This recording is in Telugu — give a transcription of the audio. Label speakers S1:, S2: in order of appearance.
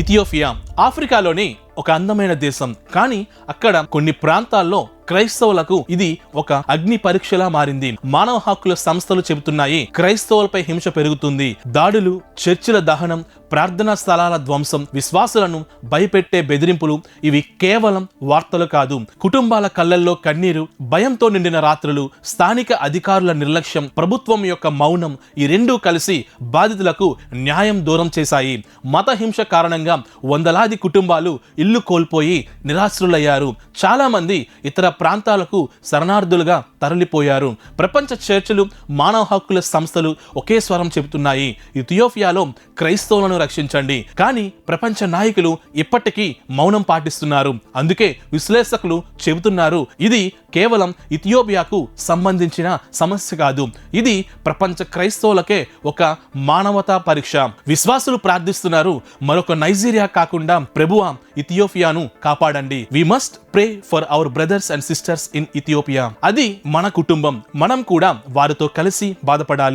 S1: ఇథియోపియా ఆఫ్రికాలోని ఒక అందమైన దేశం. కానీ అక్కడ కొన్ని ప్రాంతాల్లో క్రైస్తవులకు ఇది ఒక అగ్ని పరీక్షలా మారింది. మానవ హక్కుల సంస్థలు చెబుతున్నాయి క్రైస్తవులపై హింస పెరుగుతుంది. దాడులు, చర్చిల దహనం, ప్రార్థనా స్థలాల ధ్వంసం, విశ్వాసులను భయపెట్టే బెదిరింపులు ఇవి కేవలం వార్తలు కాదు. కుటుంబాల కళ్ళల్లో కన్నీరు, భయంతో నిండిన రాత్రులు, స్థానిక అధికారుల నిర్లక్ష్యం, ప్రభుత్వం యొక్క మౌనం ఈ రెండూ కలిసి బాధితులకు న్యాయం దూరం చేశాయి. మత హింస కారణంగా వందలాది కుటుంబాలు ఇల్లు కోల్పోయి నిరాశ్రులయ్యారు. చాలా మంది ఇతర ప్రాంతాలకు శరణార్థులుగా తరలిపోయారు. ప్రపంచ చర్చలు, మానవ హక్కుల సంస్థలు ఒకే స్వరం చెబుతున్నాయి, ఇథియోపియాలో క్రైస్తవులను రక్షించండి. కానీ ప్రపంచ నాయకులు ఇప్పటికీ మౌనం పాటిస్తున్నారు. అందుకే విశ్లేషకులు చెబుతున్నారు ఇది కేవలం ఇథియోపియాకు సంబంధించిన సమస్య కాదు, ఇది ప్రపంచ క్రైస్తవులకే ఒక మానవతా పరీక్ష. విశ్వాసులు ప్రార్థిస్తున్నారు, మరొక నైజీరియా కాకుండా ప్రభువా ఇథియోపియాను కాపాడండి. We must pray for our brothers and sisters in Ethiopia. అది మన కుటుంబం, మనం కూడా వారితో కలిసి బాధపడాలి.